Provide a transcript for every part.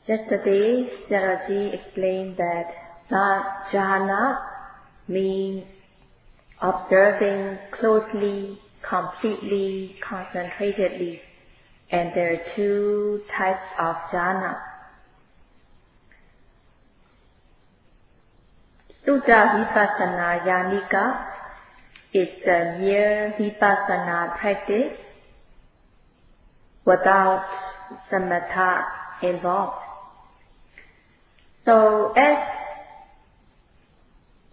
Yesterday, Sayadaw explained that jhana means observing closely, completely, concentratedly, and there are two types of jhana. Sutta Vipassana Jhanika is a mere Vipassana practice without samatha involved. So as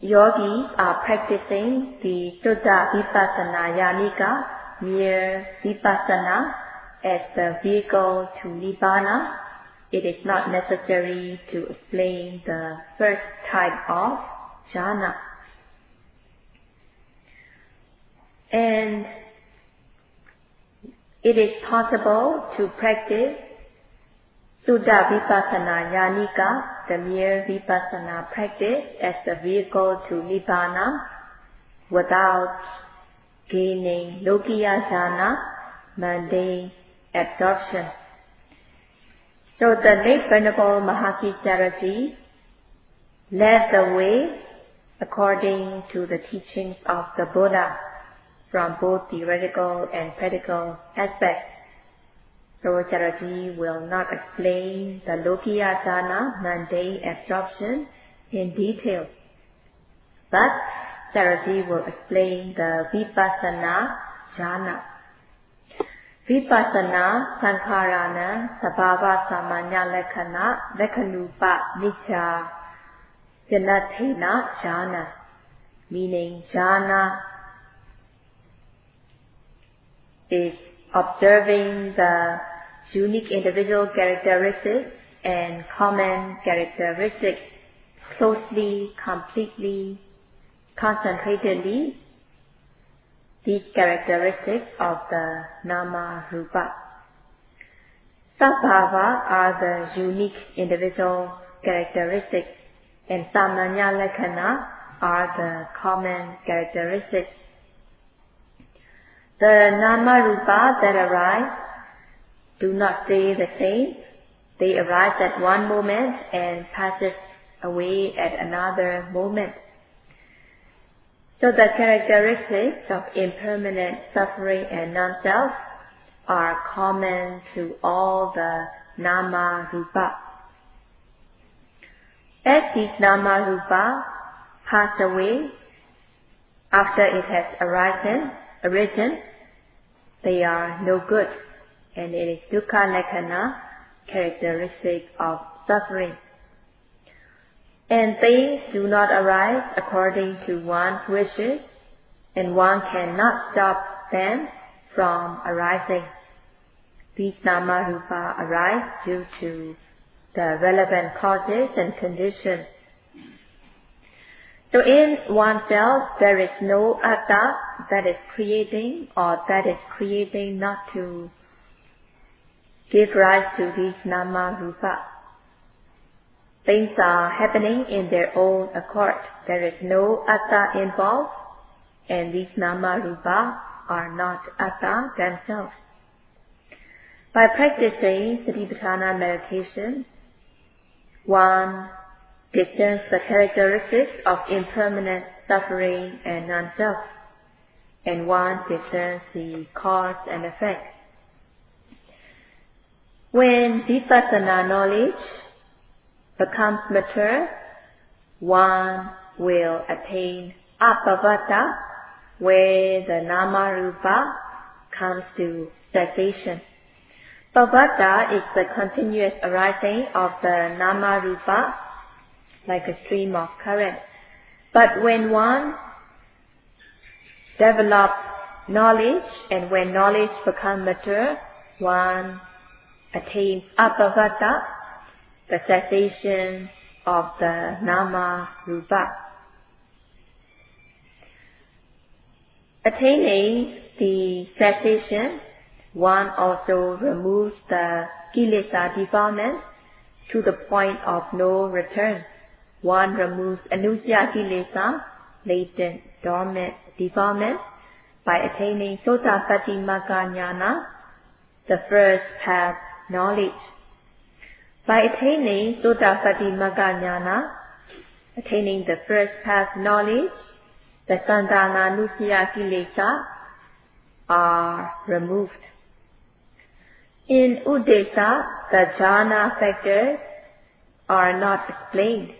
yogis are practicing the Sutta Vipassana Jhanika, mere Vipassana, as the vehicle to Nibbana, it is not necessary to explain the first type of jhana. And it is possible to practice Sutta Vipassana Jhanika, the mere Vipassana practice, as the vehicle to Nibbana without gaining Lokiya jhana, mundane absorption. So the late Venerable Mahāsisāraji led the way according to the teachings of the Buddha from both theoretical and practical aspects. So Sayadaw will not explain the Lokiya jhana, mundane absorption, in detail. But Sayadaw will explain the Vipassana jhana. Vipassana Sankharana Sabhava Samanya Lekhana Lekhanupa Nicha Janathena jhana, meaning jhana is observing the unique individual characteristics and common characteristics closely, completely, concentratedly, these characteristics of the nama rupa. Sabhava are the unique individual characteristics, and samanya lekhana are the common characteristics. The nama rupa that arise do not stay the same. They arise at one moment and passes away at another moment. So the characteristics of impermanent suffering and non-self are common to all the nama rupa. As these nama rupa pass away after it has arisen, they are no good, and it is dukkha lekhana, characteristic of suffering. And things do not arise according to one's wishes, and one cannot stop them from arising. These nama rupa arise due to the relevant causes and conditions. So in oneself there is no atta that is creating or that is creating not to give rise to these nama rupa. Things are happening in their own accord. There is no atta involved, and these nama rupa are not atta themselves. By practicing Satipatthana meditation, one discerns the characteristics of impermanent suffering and non-self, and one discerns the cause and effect. When Vipassana knowledge becomes mature, one will attain apavata, where the nama rupa comes to cessation. Pavata is the continuous arising of the nama rupa, like a stream of current. But when one develops knowledge, and when knowledge becomes mature, one attains apavata, the cessation of the nama rupa. Attaining the cessation, one also removes the kilesa defilement to the point of no return. One removes anusya kilesa, latent, dormant defilement, by attaining Sotapatti Magga Jnana, the first path knowledge. By attaining Sotapatti Magga Jnana, attaining the first path knowledge, the Sandhana Nusaya Kilesa are removed. In Uddesa, the jhana factors are not explained.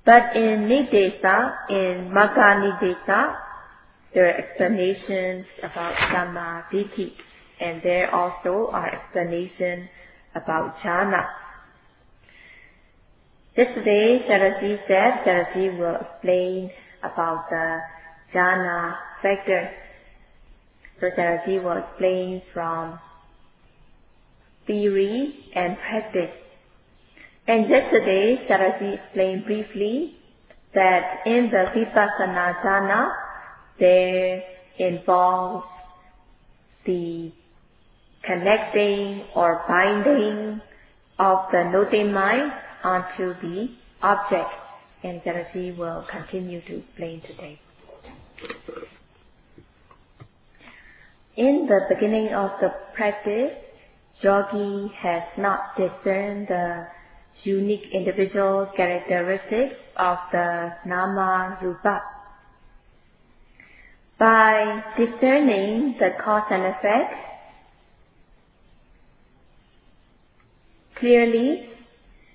But in Nidesa, in Magga Nidesa, there are explanations about Dhamma Ditthi, and there also are explanations about jhana. Yesterday, Jharaji said Jharaji will explain about the jhana factors. So Jharaji will explain from theory and practice. And yesterday, Jharaji explained briefly that in the Vipassana jhana, there involves the connecting or binding of the noting mind onto the object. And Jharaji will continue to explain today. In the beginning of the practice, yogi has not discerned the unique individual characteristics of the nama rupa. By discerning the cause and effect clearly,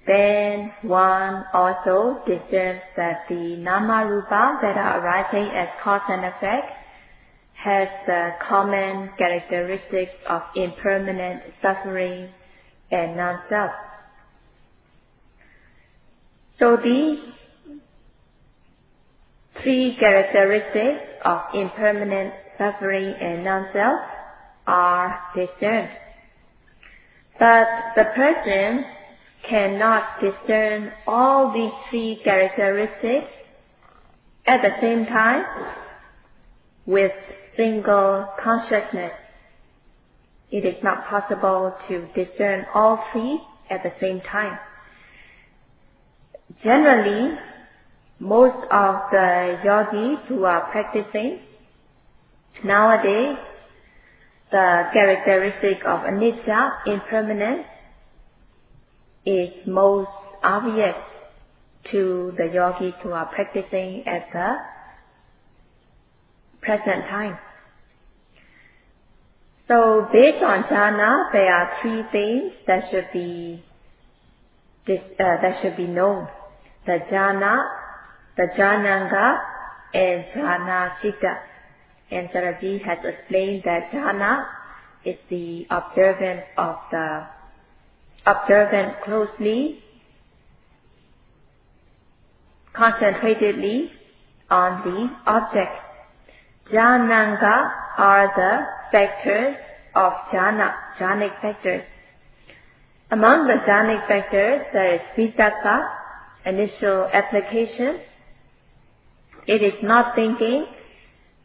then one also discerns that the nama rupa that are arising as cause and effect has the common characteristics of impermanent suffering and non-self. So these three characteristics of impermanent suffering and non-self are discerned. But the person cannot discern all these three characteristics at the same time with single consciousness. It is not possible to discern all three at the same time. Generally, most of the yogis who are practicing nowadays, the characteristic of anicca, impermanence, is most obvious to the yogis who are practicing at the present time. So based on jhana, there are three things that should be known: the jhana, the jhananga, and jhana citta. And Jharaji has explained that jhana is the observance closely, concentratedly on the object. Jhananga are the factors of jhana, jhanic factors. Among the jhanic factors, there is vitakka, initial application. It is not thinking,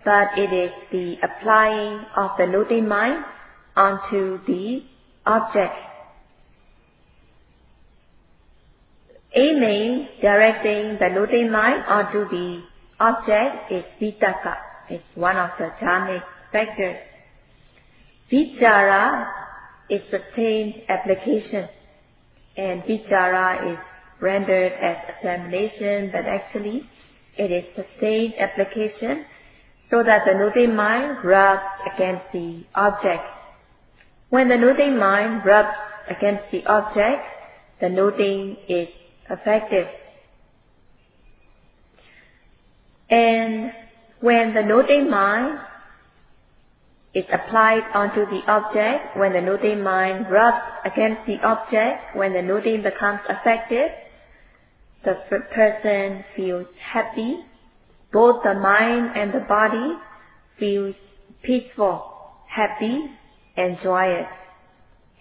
but it is the applying of the noting mind onto the object. Aiming, directing the noting mind onto the object is vitakka. It's one of the jhanic factors. Vichara is sustained application, and vichara is rendered as examination, but actually it is sustained application so that the noting mind rubs against the object. When the noting mind rubs against the object, the noting is effective. And when the noting mind is applied onto the object, when the noting mind rubs against the object, when the noting becomes effective, the person feels happy. Both the mind and the body feels peaceful, happy, and joyous.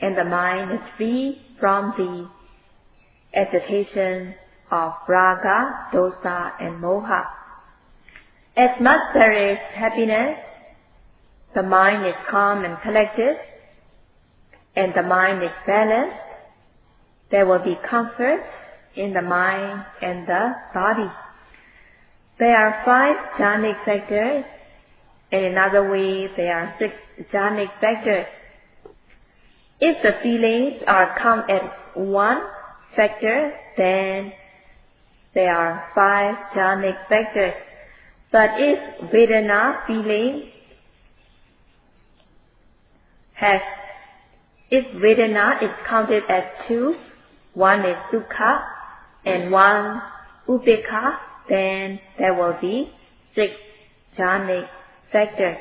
And the mind is free from the agitation of raga, dosa, and moha. As much there is happiness, the mind is calm and collected, and the mind is balanced, there will be comfort in the mind and the body. There are 5 jhanic factors, and in another way there are 6 jhanic factors. If the feelings are come as one factor, then there are 5 jhanic factors. But if Vedana feeling if Vedana is counted as 2, one is Sukha and one Upekkha, then there will be 6 jhanic factors.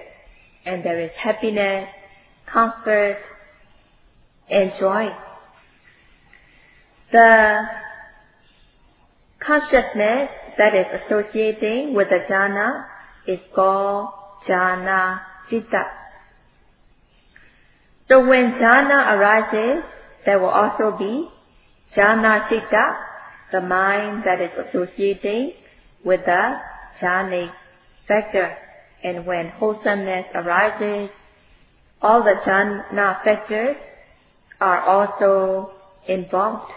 And there is happiness, comfort, and joy. The consciousness that is associating with the jhana is called jhana citta. So when jhana arises, there will also be jhana citta, the mind that is associating with the jhanic factor. And when wholesomeness arises, all the jhana factors are also involved.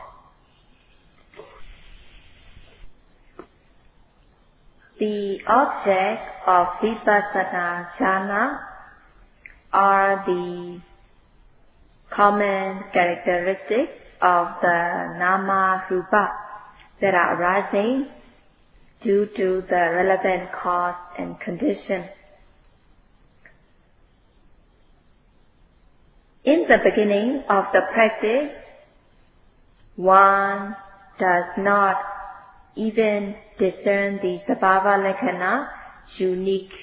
The object of Vipassana jhana are the common characteristics of the nama rupa that are arising due to the relevant cause and condition. In the beginning of the practice, one does not even discern the sabhava lakkhana, unique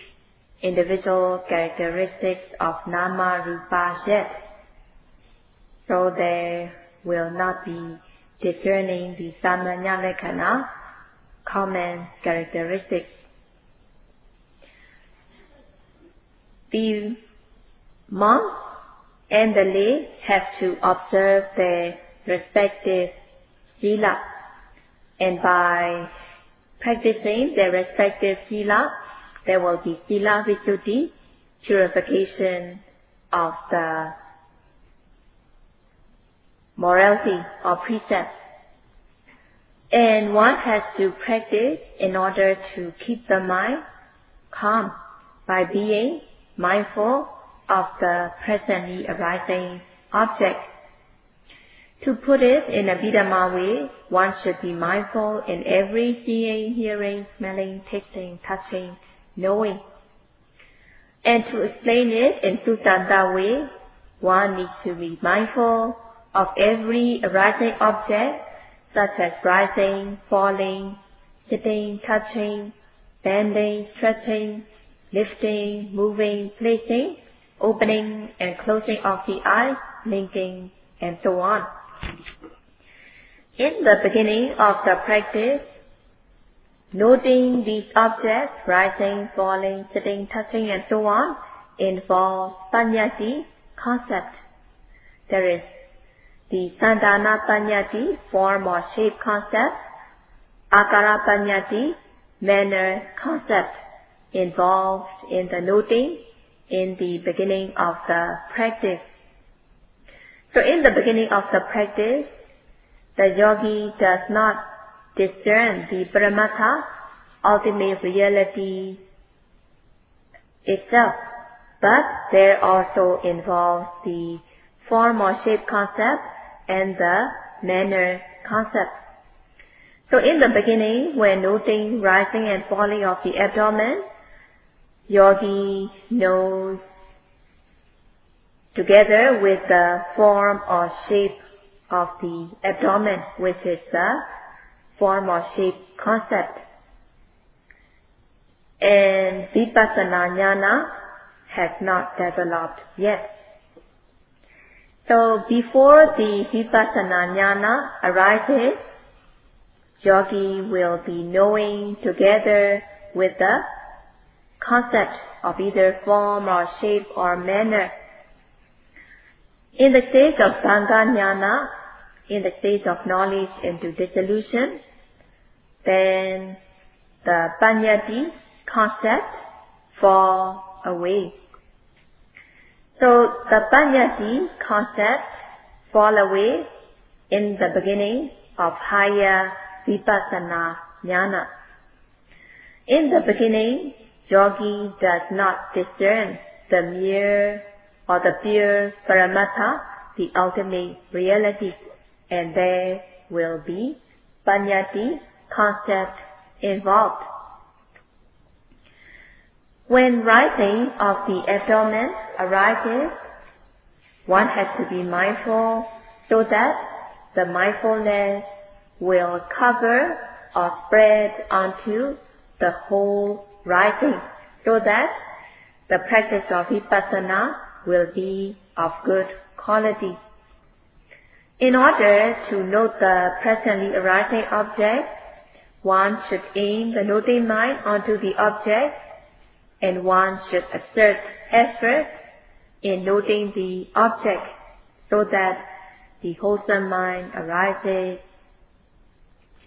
individual characteristics of nama rupa yet. So there will not be discerning the samanya lakkhana, common characteristics. The monks and the lay have to observe their respective sila, and by practicing their respective sila, there will be sila visuddhi, purification of the morality or precepts. And one has to practice in order to keep the mind calm by being mindful of the presently arising object. To put it in a Vidhamma way, one should be mindful in every seeing, hearing, smelling, tasting, touching, knowing. And to explain it in Suttanta way, one needs to be mindful of every arising object, such as rising, falling, sitting, touching, bending, stretching, lifting, moving, placing, opening and closing of the eyes, blinking, and so on. In the beginning of the practice, noting these objects, rising, falling, sitting, touching, and so on, involves paññatti concept. There is the sandhana paññatti, form or shape concept, akara paññatti, manner concept, involved in the noting in the beginning of the practice. So in the beginning of the practice, the yogi does not discern the paramattha, ultimate reality itself, but there also involves the form or shape concept and the manner concept. So in the beginning, when noting rising and falling of the abdomen, yogi knows together with the form or shape of the abdomen, which is the form or shape concept. And Vipassana jnana has not developed yet. So before the Vipassana jnana arises, yogi will be knowing together with the concept of either form or shape or manner. In the stage of Sangha jnana, in the stage of knowledge into dissolution, then the paññatti concept fall away. So the paññatti concept fall away in the beginning of higher Vipassana jnana. In the beginning, yogi does not discern the mere or the pure paramattha the ultimate reality, and there will be paṇḍitā concept involved. When rising of the abdomen arises, one has to be mindful so that the mindfulness will cover or spread onto the whole rising, so that the practice of Vipassana will be of good quality. In order to note the presently arising object, one should aim the noting mind onto the object, and one should exert effort in noting the object, so that the wholesome mind arises,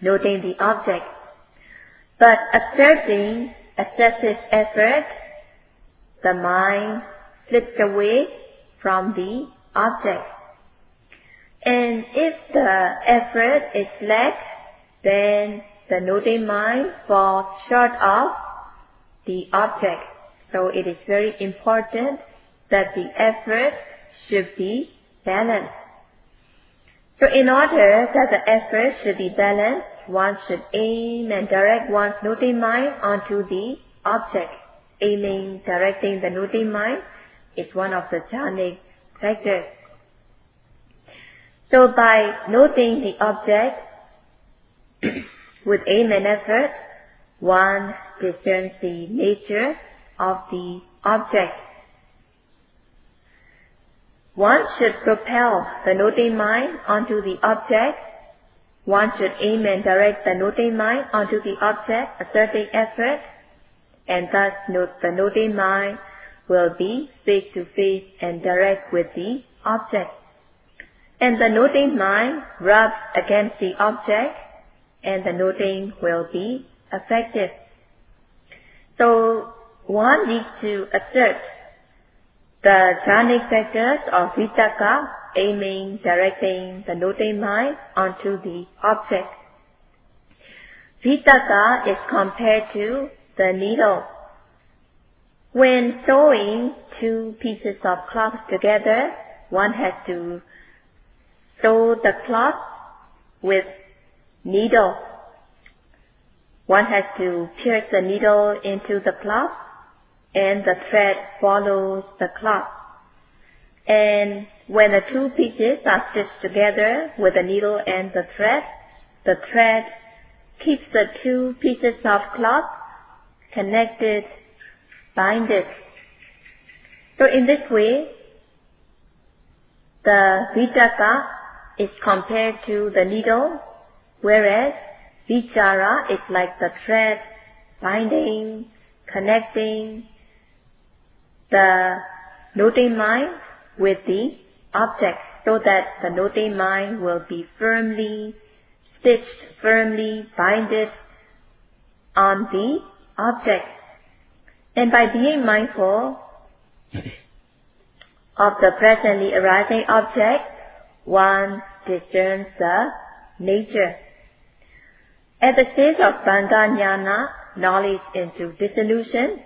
noting the object. But exerting excessive effort, the mind slips away from the object. And if the effort is lacked, then the noting mind falls short of the object. So it is very important that the effort should be balanced. So in order that the effort should be balanced, one should aim and direct one's noting mind onto the object. Aiming, directing the noting mind is one of the Jhanic factors. So by noting the object with aim and effort, one discerns the nature of the object. One should propel the noting mind onto the object. One should aim and direct the noting mind onto the object, exerting effort, and thus the noting mind will be face to face and direct with the object. And the noting mind rubs against the object, and the noting will be effective. So one needs to exert the Jhanic factors of Vitakka, aiming, directing the noting mind onto the object. Vitakka is compared to the needle. When sewing two pieces of cloth together, one has to sew the cloth with needle. One has to pierce the needle into the cloth, and the thread follows the cloth. And when the two pieces are stitched together with the needle and the thread keeps the two pieces of cloth connected, binded. So in this way, the Vitakka is compared to the needle, whereas Vichara is like the thread, binding, connecting the noting mind with the object, so that the noting mind will be firmly stitched, firmly binded on the object. And by being mindful of the presently arising object, one discerns the nature. At the stage of Vanga, knowledge into dissolution,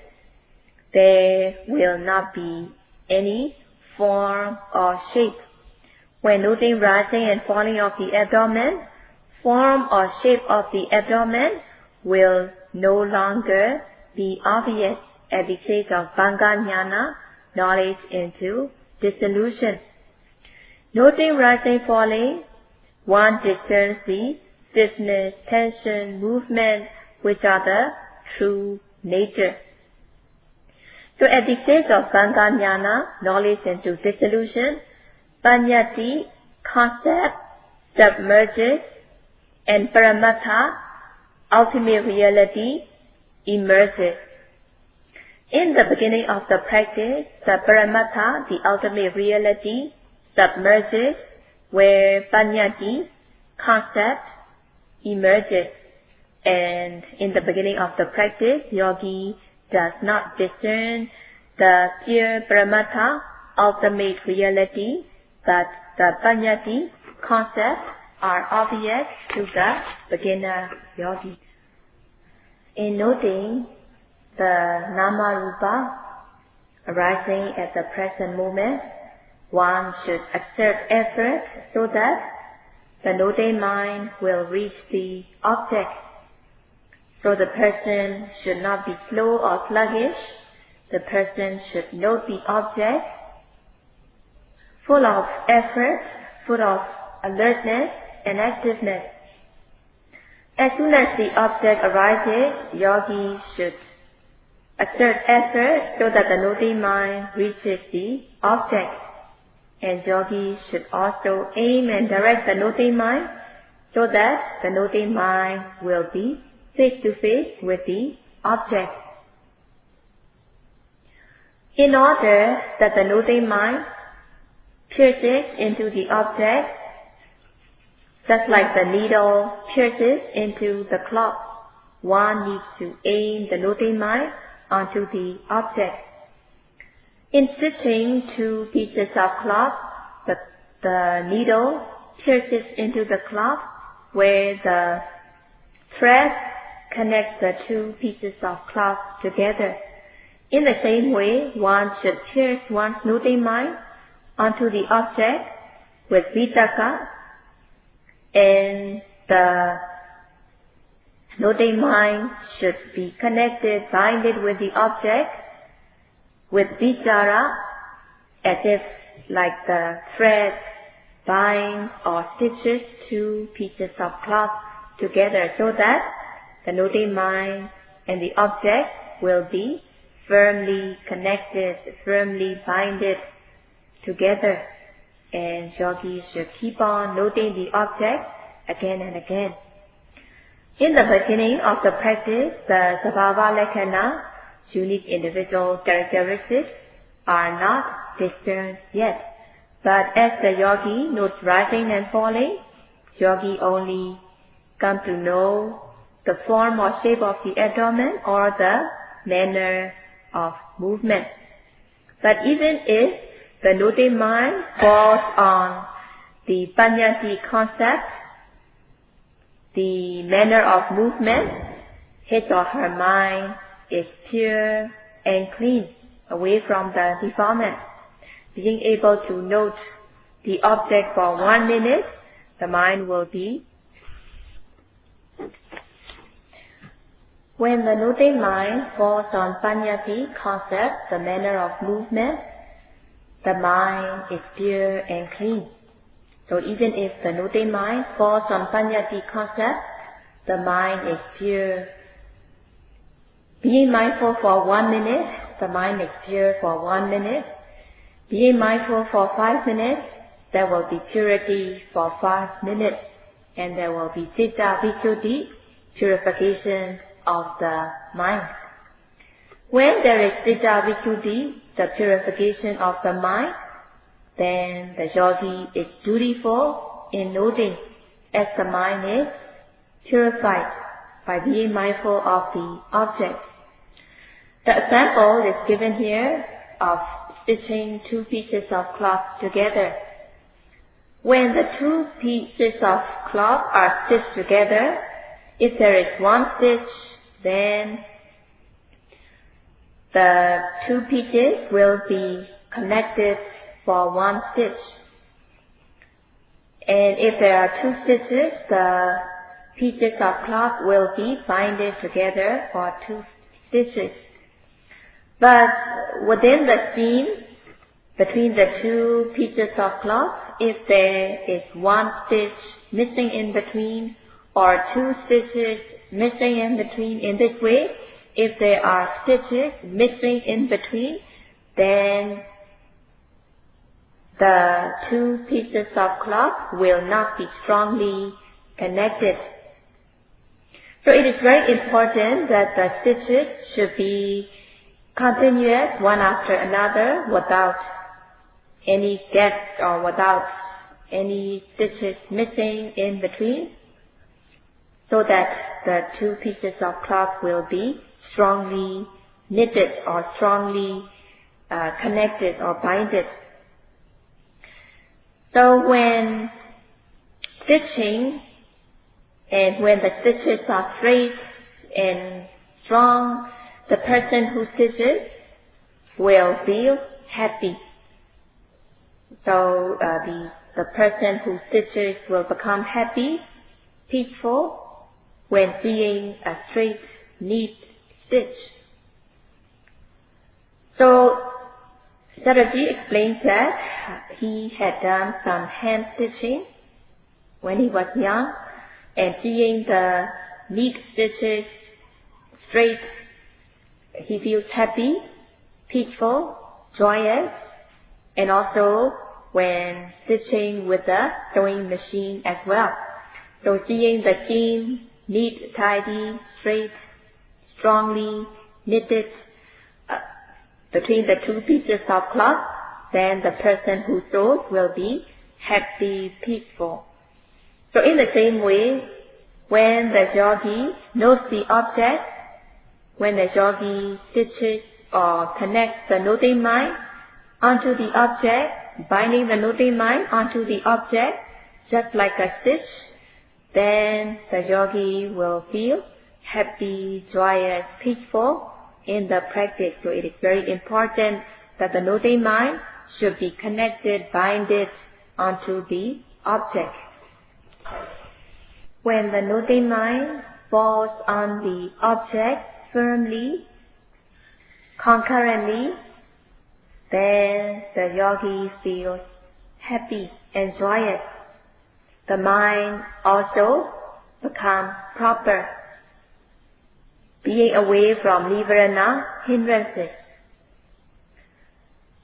there will not be any form or shape. When noting rising and falling of the abdomen, form or shape of the abdomen will no longer be obvious. At the stage of Vanga, knowledge into dissolution. Noting rising, falling, one discerns the stiffness, tension, movement, which are the true nature. So at the stage of Vanga, knowledge into dissolution, paṇḍitā concept submerges, and Paramattha, ultimate reality, emerges. In the beginning of the practice, the Paramattha, the ultimate reality, submerges, where paṇḍitā concept emerges. And in the beginning of the practice, yogi does not discern the pure Paramattha, ultimate reality, but the paṇḍitā concepts are obvious to the beginner yogi. In noting the nama rupa arising at the present moment, one should exert effort so that the noting mind will reach the object. So the person should not be slow or sluggish. The person should note the object, full of effort, full of alertness and activeness. As soon as the object arises, yogi should exert effort so that the noting mind reaches the object. And yogi should also aim and direct the noting mind so that the noting mind will be face to face with the object. In order that the noting mind pierces into the object, just like the needle pierces into the cloth, one needs to aim the noting mind onto the object. In stitching two pieces of cloth, the needle pierces into the cloth where the thread connects the two pieces of cloth together. In the same way, one should pierce one's noting mind onto the object with vitakka, and the noting mind should be connected, binded with the object with vichara, as if like the thread binds or stitches two pieces of cloth together, so that the noting mind and the object will be firmly connected, firmly binded together. And yogis should keep on noting the object again and again. In the beginning of the practice, the sabhava lakkhana, unique individual characteristics, are not discerned yet. But as the yogi notes rising and falling, yogi only come to know the form or shape of the abdomen or the manner of movement. But even if the noting mind falls on the paṇḍitā concept, the manner of movement, his or her mind is pure and clean, away from the defilement. Being able to note the object for 1 minute, the mind will be. When the noting mind falls on paṇḍitā concept, the manner of movement, the mind is pure and clean. So even if the noting mind falls on paṇḍitā concept, the mind is pure. Being mindful for 1 minute, the mind is pure for 1 minute. Being mindful for 5 minutes, there will be purity for 5 minutes. And there will be citta visuddhi, purification of the mind. When there is citta visuddhi, the purification of the mind, then the yogi is dutiful in noting as the mind is purified by being mindful of the object. The example is given here of stitching two pieces of cloth together. When the two pieces of cloth are stitched together, if there is one stitch, then the two pieces will be connected for one stitch. And if there are two stitches, the pieces of cloth will be binded together for two stitches. But within the seam, between the two pieces of cloth, if there is one stitch missing in between or two stitches missing in between, in this way, if there are stitches missing in between, then the two pieces of cloth will not be strongly connected. So it is very important that the stitches should be continuous, one after another, without any gaps or without any stitches missing in between, so that the two pieces of cloth will be strongly knitted or strongly connected or binded. So when stitching, and when the stitches are straight and strong, the person who stitches will feel happy. So the person who stitches will become happy, peaceful, when seeing a straight, neat stitch. So Sayadaw explains that he had done some hand stitching when he was young, and seeing the neat stitches, straight, he feels happy, peaceful, joyous, and also when stitching with the sewing machine as well. So seeing the seam neat, tidy, straight, strongly knitted between the two pieces of cloth, then the person who sews will be happy, peaceful. So in the same way, when the yogi knows the object, when the yogi stitches or connects the noting mind onto the object, binding the noting mind onto the object, just like a stitch, then the yogi will feel happy, joyous, peaceful in the practice. So it is very important that the noting mind should be connected, binded onto the object. When the noting mind falls on the object firmly, concurrently, then the yogi feels happy and joyous. The mind also becomes proper, being away from nivarana hindrances.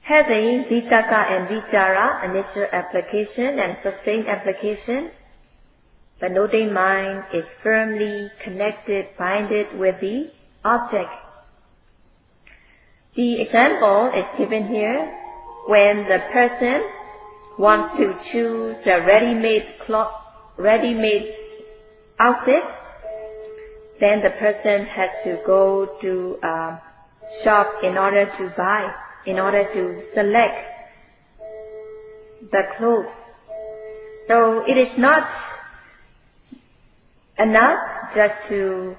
Having vitakka and vichara, initial application and sustained application, the noting mind is firmly connected, binded with the object. The example is given here when the person wants to choose a ready-made outfit, then the person has to go to a shop in order to buy, in order to select the clothes. So it is not enough just to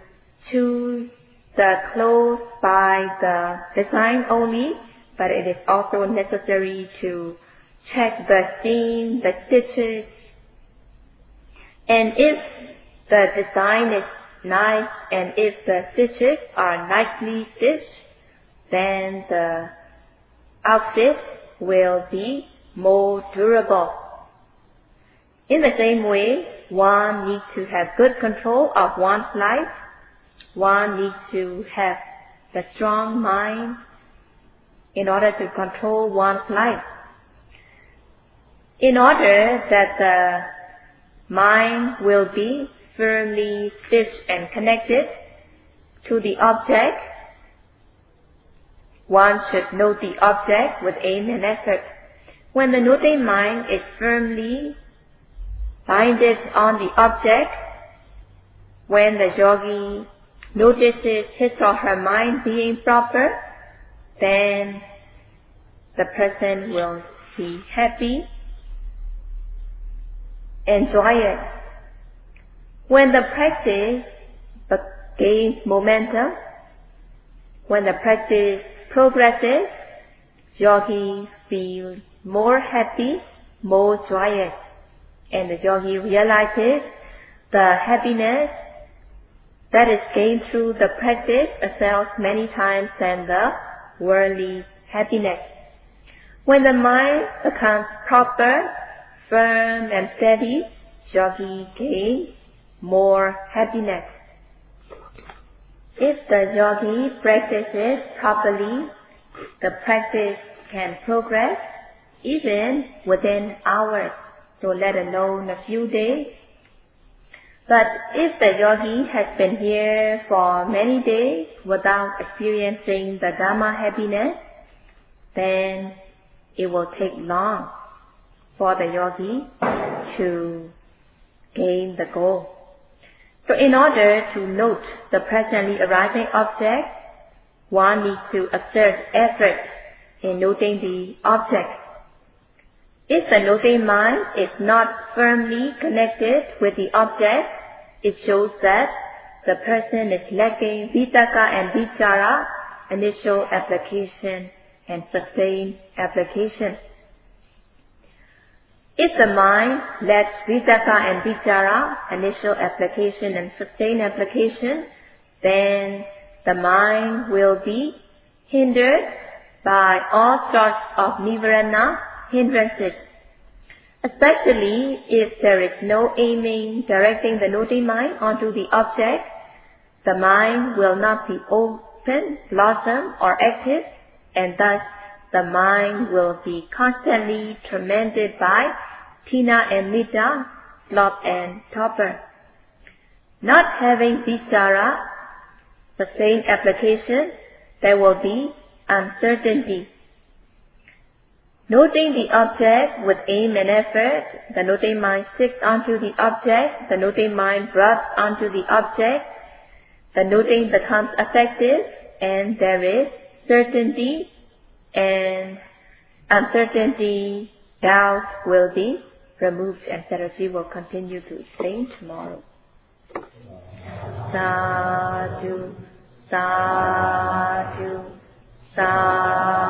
choose the clothes by the design only, but it is also necessary to check the seam, the stitches, and if the design is nice and if the stitches are nicely stitched, then the outfit will be more durable. In the same way, one needs to have good control of one's life. One needs to have the strong mind in order to control one's life. In order that the mind will be firmly stitched and connected to the object, one should note the object with aim and effort. When the noting mind is firmly binded on the object, when the yogi notices his or her mind being proper, then the person will be happy and joyous. When the practice gains momentum, when the practice progresses, yogi feels more happy, more joyous, and the yogi realizes the happiness that is gained through the practice excels many times than the worldly happiness. When the mind becomes proper, firm and steady, yogi gains more happiness. If the yogi practices properly, the practice can progress even within hours, so let alone a few days. But if the yogi has been here for many days without experiencing the Dhamma happiness, then it will take long for the yogi to gain the goal. So in order to note the presently arising object, one needs to exert effort in noting the object. If the noting mind is not firmly connected with the object, it shows that the person is lacking vitakka and vichara, initial application and sustained application. If the mind lacks vitakka and vichara, initial application and sustained application, then the mind will be hindered by all sorts of nivarana hindrances. Especially if there is no aiming, directing the noting mind onto the object, the mind will not be open, blossom, or active, and thus the mind will be constantly tormented by tina and mita, sloth and torpor. Not having vichara, sustained application, there will be uncertainty. Noting the object with aim and effort, the noting mind sticks onto the object, the noting mind rubs onto the object, the noting becomes effective, and there is certainty and uncertainty, doubt will be removed, and Sayadaw will continue to explain tomorrow. Sadhu, sadhu, sadhu.